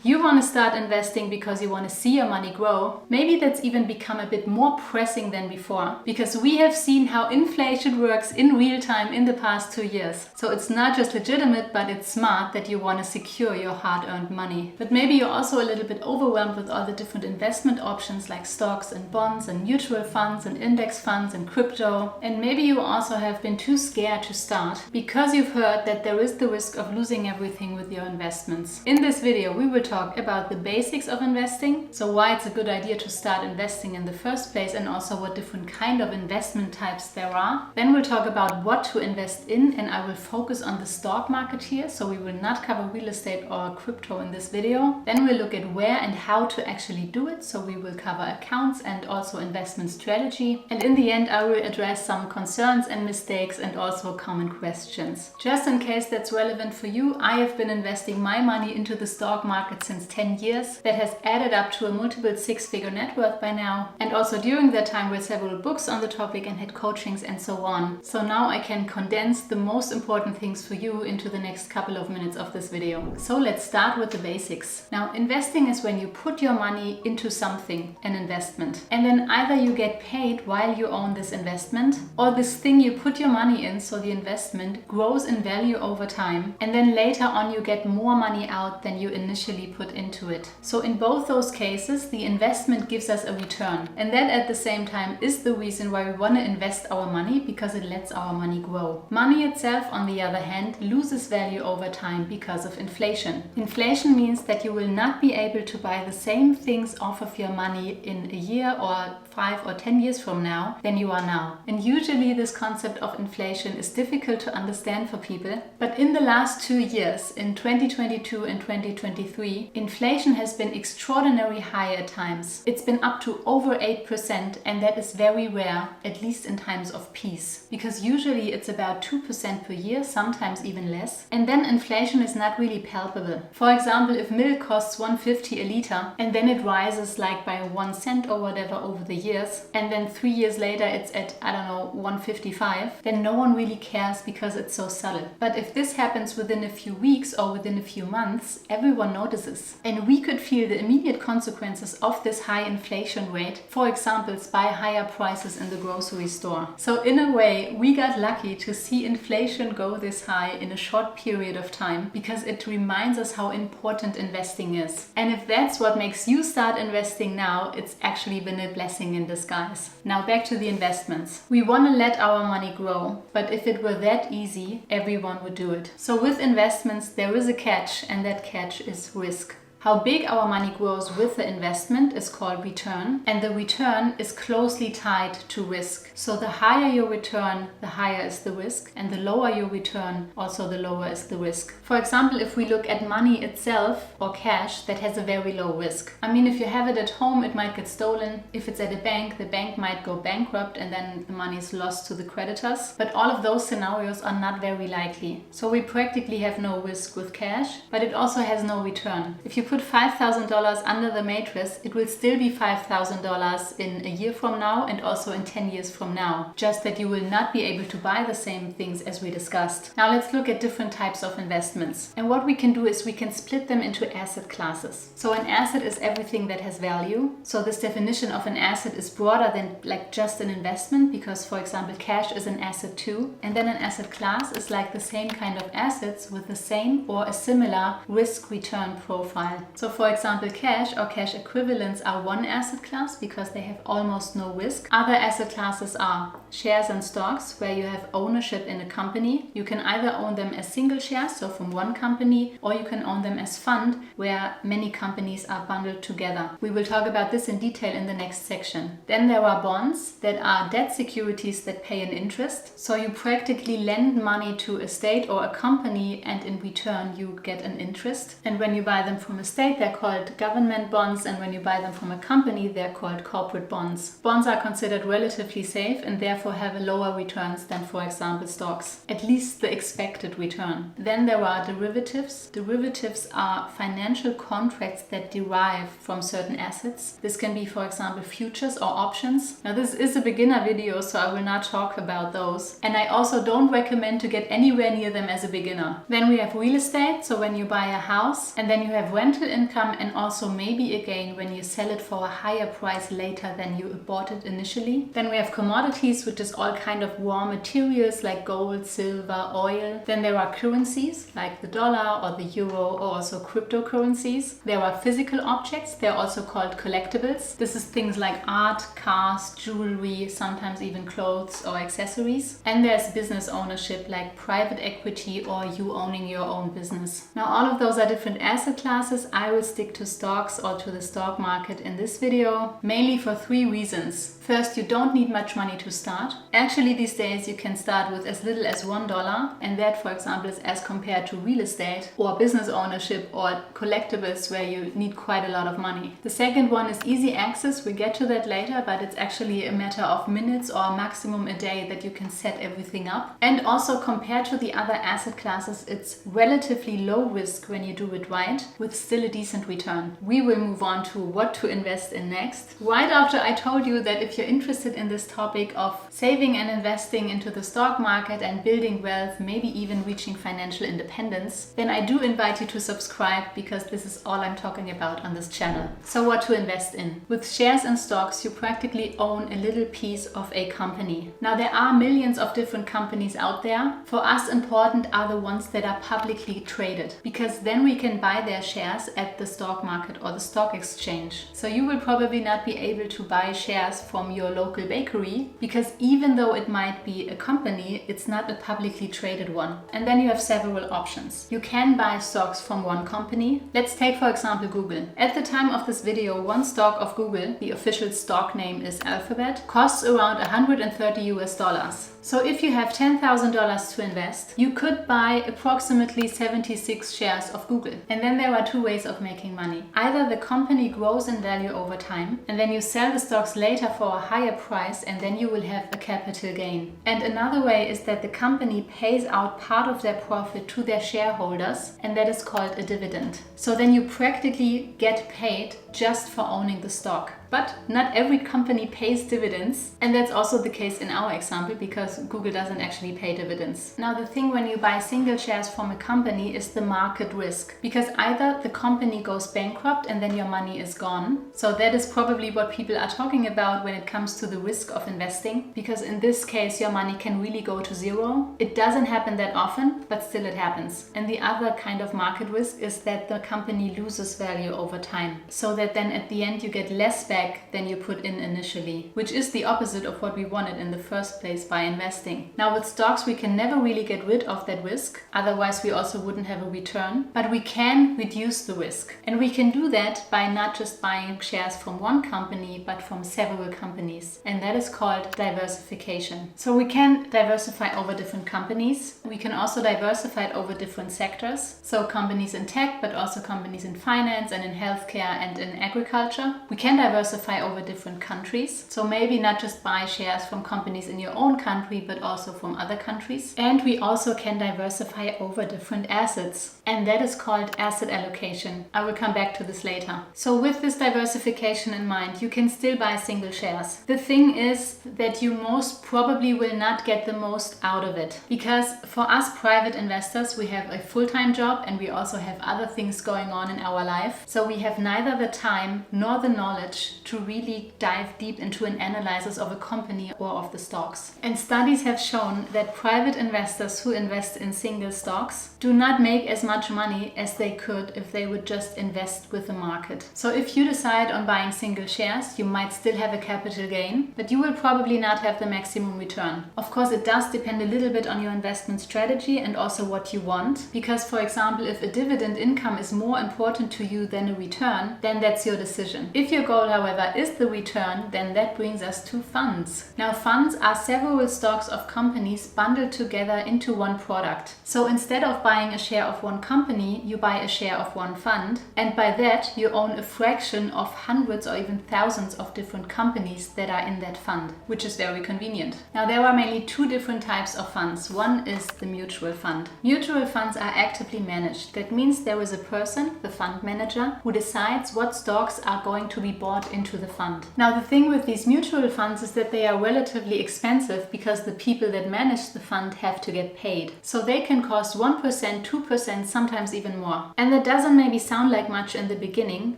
You want to start investing because you want to see your money grow. Maybe that's even become a bit more pressing than before, because we have seen how inflation works in real time in the past 2 years. So it's not just legitimate, but it's smart that you want to secure your hard-earned money. But maybe you're also a little bit overwhelmed with all the different investment options like stocks and bonds and mutual funds and index funds and crypto. And maybe you also have been too scared to start because you've heard that there is the risk of losing everything with your investments. In this video, we will talk about the basics of investing, so why it's a good idea to start investing in the first place, and also what different kind of investment types there are. Then we'll talk about what to invest in, and I will focus on the stock market here, so we will not cover real estate or crypto in this video. Then we'll look at where and how to actually do it, so we will cover accounts and also investment strategy. And in the end, I will address some concerns and mistakes and also common questions. Just in case that's relevant for you, I have been investing my money into the stock market since 10 years. That has added up to a multiple six-figure net worth by now. And also during that time read several books on the topic and had coachings and so on. So now I can condense the most important things for you into the next couple of minutes of this video. So let's start with the basics. Now, investing is when you put your money into something, an investment. And then either you get paid while you own this investment, or this thing you put your money in, so the investment, grows in value over time. And then later on you get more money out than you initially put into it. So in both those cases, the investment gives us a return. And that at the same time is the reason why we want to invest our money, because it lets our money grow. Money itself, on the other hand, loses value over time because of inflation. Inflation means that you will not be able to buy the same things off of your money in a year or 5 or 10 years from now than you are now. And usually this concept of inflation is difficult to understand for people. But in the last 2 years, in 2022 and 2023, inflation has been extraordinarily high at times. It's been up to over 8%, and that is very rare, at least in times of peace. Because usually it's about 2% per year, sometimes even less. And then inflation is not really palpable. For example, if milk costs 1.50 a liter and then it rises like by 1 cent or whatever over the years, and then 3 years later it's at, I don't know, 1.55, then no one really cares because it's so subtle. But if this happens within a few weeks or within a few months, everyone notices. And we could feel the immediate consequences of this high inflation rate, for example, by higher prices in the grocery store. So in a way, we got lucky to see inflation go this high in a short period of time, because it reminds us how important investing is. And if that's what makes you start investing now, it's actually been a blessing in disguise. Now back to the investments. We want to let our money grow, but if it were that easy, everyone would do it. So with investments, there is a catch, and that catch is risk. How big our money grows with the investment is called return, and the return is closely tied to risk. So the higher your return, the higher is the risk, and the lower your return, also the lower is the risk. For example, if we look at money itself or cash, that has a very low risk. I mean, if you have it at home, it might get stolen. If it's at a bank, the bank might go bankrupt and then the money is lost to the creditors. But all of those scenarios are not very likely. So we practically have no risk with cash, but it also has no return. If you put $5,000 under the mattress, it will still be $5,000 in a year from now and also in 10 years from now. Just that you will not be able to buy the same things as we discussed. Now let's look at different types of investments. And what we can do is we can split them into asset classes. So an asset is everything that has value. So this definition of an asset is broader than like just an investment, because for example, cash is an asset too. And then an asset class is like the same kind of assets with the same or a similar risk-return profile. So for example, cash or cash equivalents are one asset class because they have almost no risk. Other asset classes are shares and stocks, where you have ownership in a company. You can either own them as single shares, so from one company, or you can own them as fund, where many companies are bundled together. We will talk about this in detail in the next section. Then there are bonds, that are debt securities that pay an interest. So you practically lend money to a state or a company, and in return you get an interest. And when you buy them from a state, they're called government bonds, and when you buy them from a company, they're called corporate bonds. Bonds are considered relatively safe and therefore have a lower returns than, for example, stocks, at least the expected return. Then there are derivatives. Derivatives are financial contracts that derive from certain assets. This can be, for example, futures or options. Now this is a beginner video, so I will not talk about those. And I also don't recommend to get anywhere near them as a beginner. Then we have real estate, so when you buy a house, and then you have rental rental income and also maybe a gain when you sell it for a higher price later than you bought it initially. Then we have commodities, which is all kind of raw materials like gold, silver, oil. Then there are currencies like the dollar or the euro, or also cryptocurrencies. There are physical objects. They're also called collectibles. This is things like art, cars, jewelry, sometimes even clothes or accessories. And there's business ownership like private equity or you owning your own business. Now all of those are different asset classes. I will stick to stocks or to the stock market in this video, mainly for 3 reasons. First, you don't need much money to start. Actually, these days you can start with as little as $1, and that, for example, is as compared to real estate or business ownership or collectibles where you need quite a lot of money. The second one is easy access. We'll get to that later, but it's actually a matter of minutes or maximum a day that you can set everything up. And also compared to the other asset classes, it's relatively low risk when you do it right, with still a decent return. We will move on to what to invest in next. Right after I told you that if you're interested in this topic of saving and investing into the stock market and building wealth, maybe even reaching financial independence, then I do invite you to subscribe, because this is all I'm talking about on this channel. So what to invest in? With shares and stocks, you practically own a little piece of a company. Now there are millions of different companies out there. For us, important are the ones that are publicly traded, because then we can buy their shares at the stock market or the stock exchange. So you will probably not be able to buy shares from your local bakery, because even though it might be a company, it's not a publicly traded one. And then you have several options. You can buy stocks from one company. Let's take for example Google. At the time of this video, one stock of Google, the official stock name is Alphabet, costs around $130 US. So if you have $10,000 to invest, you could buy approximately 76 shares of Google. And then there are 2 ways of making money. Either the company grows in value over time, and then you sell the stocks later for a higher price, and then you will have a capital gain. And another way is that the company pays out part of their profit to their shareholders, and that is called a dividend. So then you practically get paid just for owning the stock. But not every company pays dividends, and that's also the case in our example, because Google doesn't actually pay dividends. Now the thing when you buy single shares from a company is the market risk, because either the company goes bankrupt and then your money is gone. So that is probably what people are talking about when it comes to the risk of investing, because in this case your money can really go to zero. It doesn't happen that often, but still it happens. And the other kind of market risk is that the company loses value over time, so that then at the end you get less back than you put in initially, which is the opposite of what we wanted in the first place by investing. Now with stocks we can never really get rid of that risk, otherwise we also wouldn't have a return, but we can reduce the risk. And we can do that by not just buying shares from one company, but from several companies. And that is called diversification. So we can diversify over different companies. We can also diversify over different sectors. So companies in tech, but also companies in finance and in healthcare and in agriculture. We can diversify over different countries. So maybe not just buy shares from companies in your own country, but also from other countries. And we also can diversify over different assets. And that is called asset allocation. I will come back to this later. So with this diversification in mind, you can still buy single shares. The thing is that you most probably will not get the most out of it. Because for us private investors, we have a full-time job and we also have other things going on in our life. So we have neither the time nor the knowledge to really dive deep into an analysis of a company or of the stocks. And studies have shown that private investors who invest in single stocks do not make as much money as they could if they would just invest with the market. So if you decide on buying single shares, you might still have a capital gain, but you will probably not have the maximum return. Of course, it does depend a little bit on your investment strategy and also what you want. Because for example, if a dividend income is more important to you than a return, then that's your decision. If your goal, however, is the return, then that brings us to funds. Now, funds are several stocks of companies bundled together into one product. So instead of buying a share of one company, you buy a share of one fund, and by that you own a fraction of hundreds or even thousands of different companies that are in that fund, which is very convenient. Now, there are mainly 2 different types of funds. One is the mutual fund. Mutual funds are actively managed. That means there is a person, the fund manager, who decides what stocks are going to be bought into the fund. Now, the thing with these mutual funds is that they are relatively expensive because the people that manage the fund have to get paid. So they can cost 1%, 2%, sometimes even more. And that doesn't maybe sound like much in the beginning,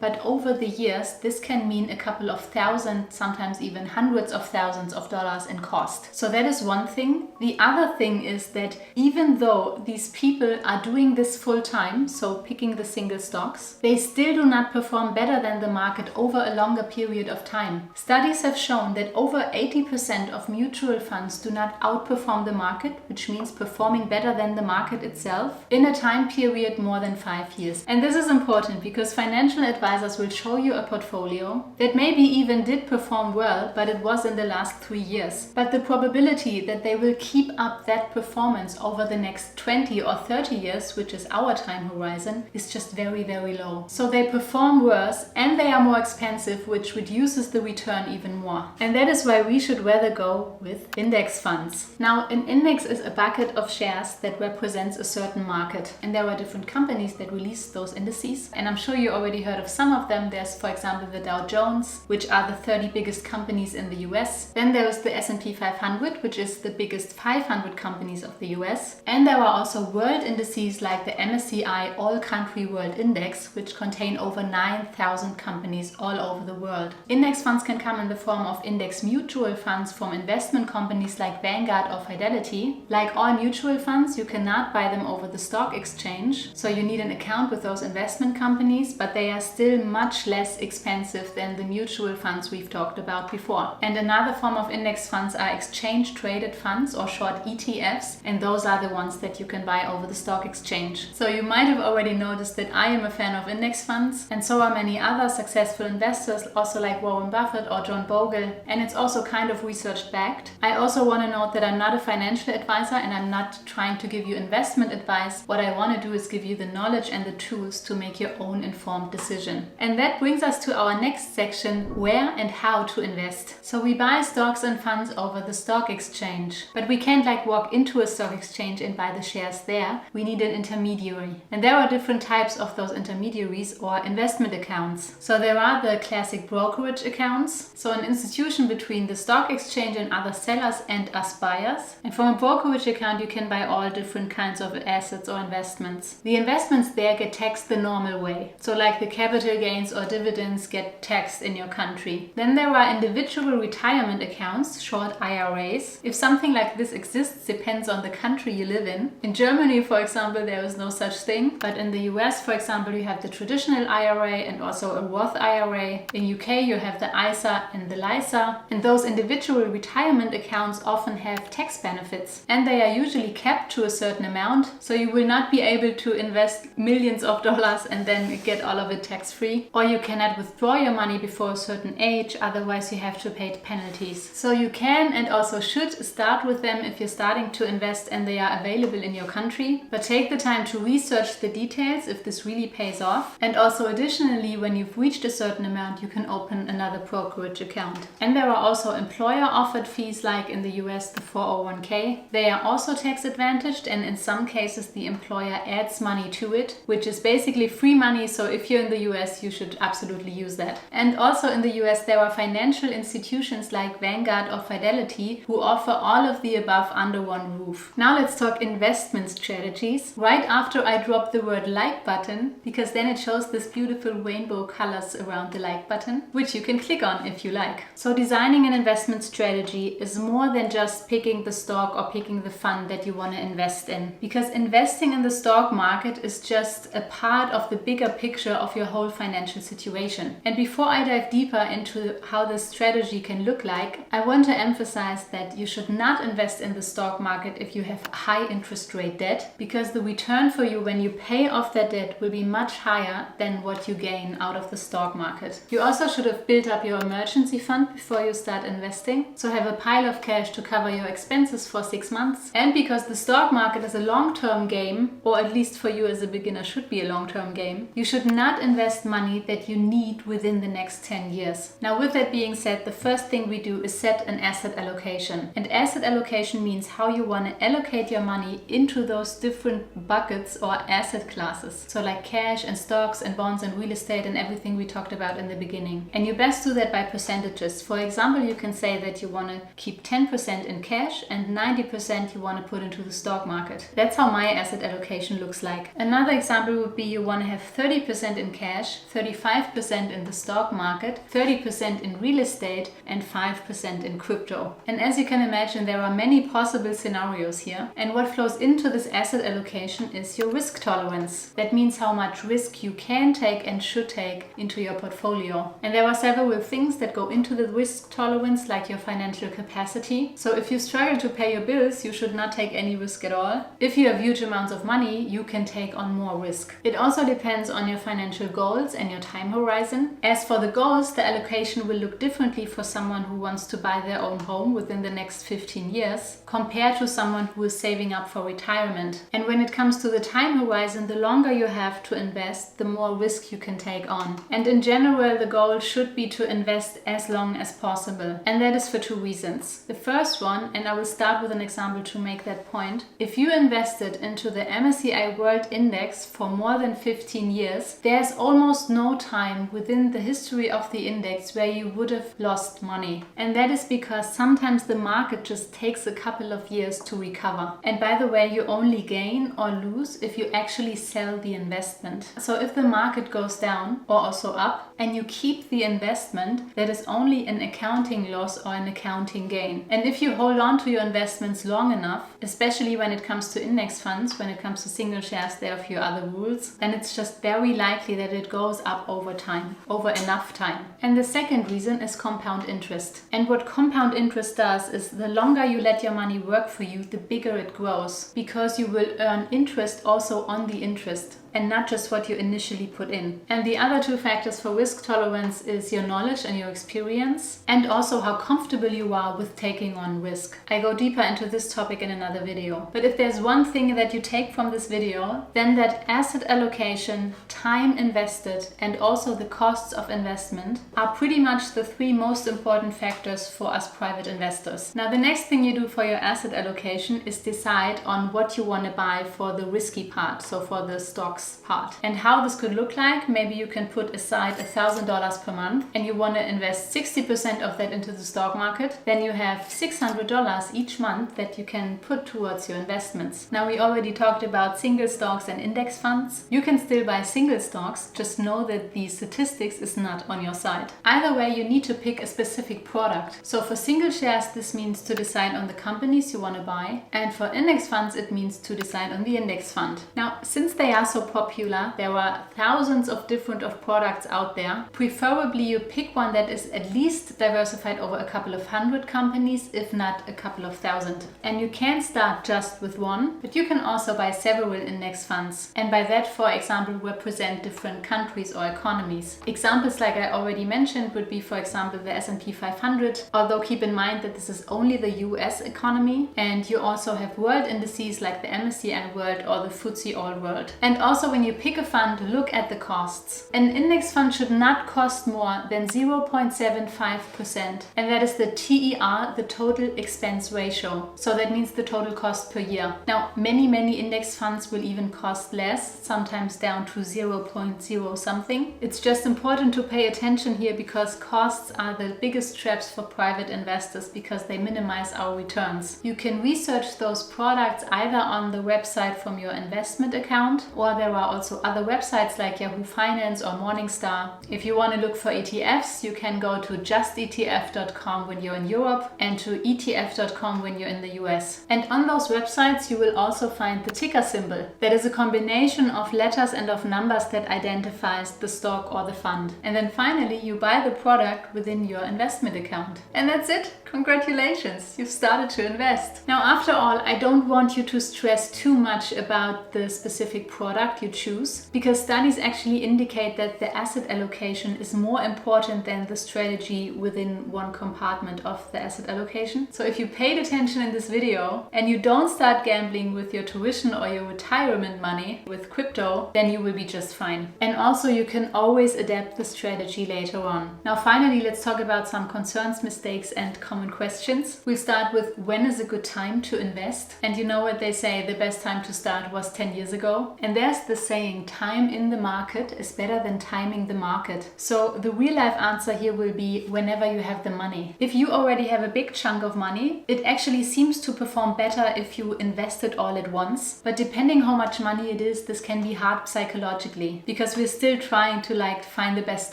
but over the years, this can mean a couple of thousand, sometimes even hundreds of thousands of dollars in cost. So that is one thing. The other thing is that even though these people are doing this full time, so picking the single stocks, they still do not perform better than the market over a longer period of time. Studies have shown that over 80% of mutual funds do not outperform the market, which means performing better than the market itself, in a time period more than 5 years. And this is important because financial advisors will show you a portfolio that maybe even did perform well, but it was in the last 3 years. But the probability that they will keep up that performance over the next 20 or 30 years, which is our time horizon, is just very, very low. So they perform worse and they are more expensive, which reduces the return even more. And that is why we should rather go with index funds. Now, an index is a bucket of shares that represents a certain market. And there are different companies that release those indices. And I'm sure you already heard of some of them. There's, for example, the Dow Jones, which are the 30 biggest companies in the US. Then there is the S&P 500, which is the biggest 500 companies of the US. And there are also world indices like the MSCI All Country World Index, which contain over 9,000 companies all over the world. Index funds can come in the form of index mutual funds from investment companies like Vanguard or Fidelity. Like all mutual funds, you cannot buy them over the stock exchange, so you need an account with those investment companies, but they are still much less expensive than the mutual funds we've talked about before. And another form of index funds are exchange traded funds, or short ETFs, and those are the ones that you can buy over the stock exchange. So you might have already noticed that I am a fan of index funds, and so are many other successful investors, also like Warren Buffett or John Bogle, and it's also kind of research backed. I also want to note that I'm not a financial advisor and I'm not trying to give you investment advice. What I want to do is give you the knowledge and the tools to make your own informed decision. And that brings us to our next section, where and how to invest. So we buy stocks and funds over the stock exchange, but we can't like walk into a stock exchange and buy the shares there. We need an intermediary. And there are different types of those intermediaries or investment accounts. So there are the classic brokerage accounts, so an institution between the stock exchange and other sellers and us buyers. And from a brokerage account, you can buy all different kinds of assets or investments. The investments there get taxed the normal way. So like the capital gains or dividends get taxed in your country. Then there are individual retirement accounts, short IRAs. If something like this exists, depends on the country you live in. In Germany, for example, there is no such thing. But in the US, for example, you have the traditional IRA and also a Roth IRA. In UK, you have the ISA and the LISA. And those individual retirement accounts often have tax benefits. And they are usually capped to a certain amount. So you will not be able to invest millions of dollars and then get all of it tax-free. Or you cannot withdraw your money before a certain age, otherwise you have to pay penalties. So you can and also should start with them if you're starting to invest and they are available in your country. But take the time to research the details if this really pays off. And also additionally, when you've reached a certain amount, you can open another brokerage account. And there are also employer offered fees like in the US the 401k. They are also tax advantaged, and in some cases the employer adds money to it, which is basically free money. So if you're in the US, you should absolutely use that. And also in the US, there are financial institutions like Vanguard or Fidelity who offer all of the above under one roof. Now let's talk investment strategies. Right after I drop the word like button, because then it shows this beautiful rainbow colors around the like button, which you can click on if you like. So designing an investment strategy is more than just picking the stock or picking the fund that you want to invest in, because investing in the stock market is just a part of the bigger picture of your whole financial situation. And before I dive deeper into how this strategy can look like, I want to emphasize that you should not invest in the stock market if you have high interest rate debt, because the return for you when you pay off that debt will be much higher than what you gain out of the stock market. You also should have built up your emergency fund before you start investing, so have a pile of cash to cover your expenses for 6 months. And because the stock market is a long-term game, or at least for you as a beginner should be a long-term game, you should not invest money that you need within the next 10 years. Now, with that being said, the first thing we do is set an asset allocation. And asset allocation means how you want to allocate your money into those different buckets or asset classes. So like cash and stocks and bonds and real estate in everything we talked about in the beginning. And you best do that by percentages. For example, you can say that you want to keep 10% in cash and 90% you want to put into the stock market. That's how my asset allocation looks like. Another example would be you want to have 30% in cash, 35% in the stock market, 30% in real estate, and 5% in crypto. And as you can imagine, there are many possible scenarios here. And what flows into this asset allocation is your risk tolerance. That means how much risk you can take and should take into your portfolio. And there are several things that go into the risk tolerance, like your financial capacity. So if you struggle to pay your bills, you should not take any risk at all. If you have huge amounts of money, you can take on more risk. It also depends on your financial goals and your time horizon. As for the goals, the allocation will look differently for someone who wants to buy their own home within the next 15 years compared to someone who is saving up for retirement. And when it comes to the time horizon, the longer you have to invest, the more risk you can take on. And in general, the goal should be to invest as long as possible. And that is for two reasons. The first one, and I will start with an example to make that point. If you invested into the MSCI World Index for more than 15 years, there's almost no time within the history of the index where you would have lost money. And that is because sometimes the market just takes a couple of years to recover. And by the way, you only gain or lose if you actually sell the investment. So if the market goes down or also up and you keep the investment, that is only an accounting loss or an accounting gain. And if you hold on to your investments long enough, especially when it comes to index funds, when it comes to single shares, there are a few other rules, then it's just very likely that it goes up over time, over enough time. And the second reason is compound interest. And what compound interest does is the longer you let your money work for you, the bigger it grows, because you will earn interest also on the interest, and not just what you initially put in. And the other two factors for risk tolerance is your knowledge and your experience, and also how comfortable you are with taking on risk. I go deeper into this topic in another video. But if there's one thing that you take from this video, then that asset allocation, time invested, and also the costs of investment are pretty much the three most important factors for us private investors. Now, the next thing you do for your asset allocation is decide on what you want to buy for the risky part, so for the stocks part. And how this could look like, maybe you can put aside $1,000 per month and you want to invest 60% of that into the stock market. Then you have $600 each month that you can put towards your investments. Now, we already talked about single stocks and index funds. You can still buy single stocks, just know that the statistics is not on your side. Either way, you need to pick a specific product. So for single shares, this means to decide on the companies you want to buy. And for index funds, it means to decide on the index fund. Now, since they are so popular, there are thousands of different products out there. Preferably you pick one that is at least diversified over a couple of hundred companies, if not a couple of thousand. And you can start just with one, but you can also buy several index funds. And by that, for example, represent different countries or economies. Examples like I already mentioned would be, for example, the S&P 500, although keep in mind that this is only the US economy. And you also have world indices like the MSCI World or the FTSE All World. And also when you pick a fund, look at the costs. An index fund should not cost more than 0.75%, and that is the TER, the total expense ratio. So that means the total cost per year. Now, many index funds will even cost less, sometimes down to 0.0 something. It's just important to pay attention here because costs are the biggest traps for private investors because they minimize our returns. You can research those products either on the website from your investment account, or there are also other websites like Yahoo Finance or Morningstar. If you want to look for ETFs, you can go to justetf.com when you're in Europe and to ETF.com when you're in the US. And on those websites, you will also find the ticker symbol. That is a combination of letters and of numbers that identifies the stock or the fund. And then finally, you buy the product within your investment account. And that's it. Congratulations, you've started to invest. Now, after all, I don't want you to stress too much about the specific product you choose, because studies actually indicate that the asset allocation is more important than the strategy within one compartment of the asset allocation. So if you paid attention in this video and you don't start gambling with your tuition or your retirement money with crypto, then you will be just fine. And also you can always adapt the strategy later on. Now finally, let's talk about some concerns, mistakes and common questions. We'll start with when is a good time to invest? And you know what they say, the best time to start was 10 years ago. And there's the saying, time in the market is better than timing the market. So the real life answer here will be whenever you have the money. If you already have a big chunk of money, it actually seems to perform better if you invest it all at once. But depending how much money it is, this can be hard psychologically because we're still trying to find the best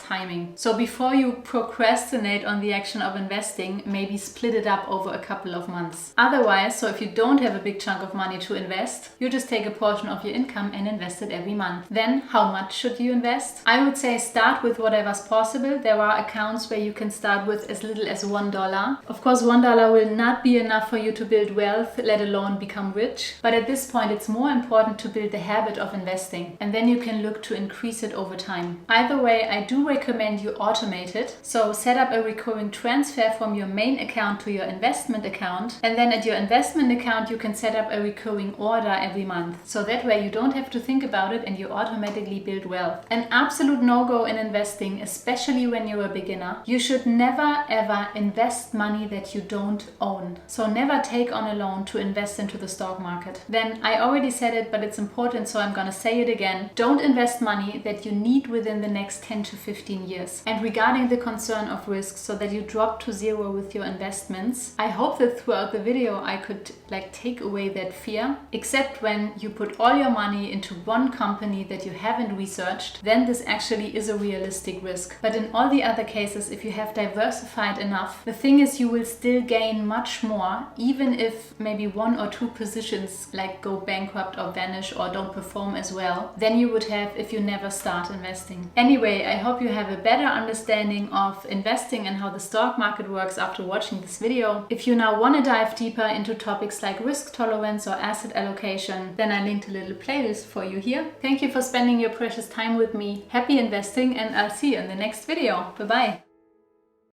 timing. So before you procrastinate on the action of investing, maybe split it up over a couple of months. Otherwise, so if you don't have a big chunk of money to invest, you just take a portion of your income and invest it every month. Then how much should you invest? I would say start with whatever's possible. There are accounts where you can start with as little as $1. Of course, $1 will not be enough for you to build wealth, let alone become rich. But at this point, it's more important to build the habit of investing, and then you can look to increase it over time. Either way, I do recommend you automate it. So set up a recurring transfer from your main account to your investment account, and then at your investment account, you can set up a recurring order every month. So that way you don't have to think about it and you automatically build wealth. An absolute no-go in investing, especially when you're a beginner, you should never ever invest money that you don't own. So never take on a loan to invest into the stock market. Then I already said it, but it's important, so I'm gonna say it again. Don't invest money that you need within the next 10 to 15 years. And regarding the concern of risk, so that you drop to zero with your investments, I hope that throughout the video I could take away that fear. Except when you put all your money into one company that you haven't researched, then this actually is a realistic risk. But in all the other cases, if you have diversified enough, the thing is you will still gain much more, even if maybe one or two positions go bankrupt or vanish or don't perform as well, than you would have if you never start investing. Anyway, I hope you have a better understanding of investing and how the stock market works after watching this video. If you now want to dive deeper into topics like risk tolerance or asset allocation, then I linked a little playlist for you here. Thank you for spending your precious time with me. Happy investing, and I'll see you in the next video. Bye bye.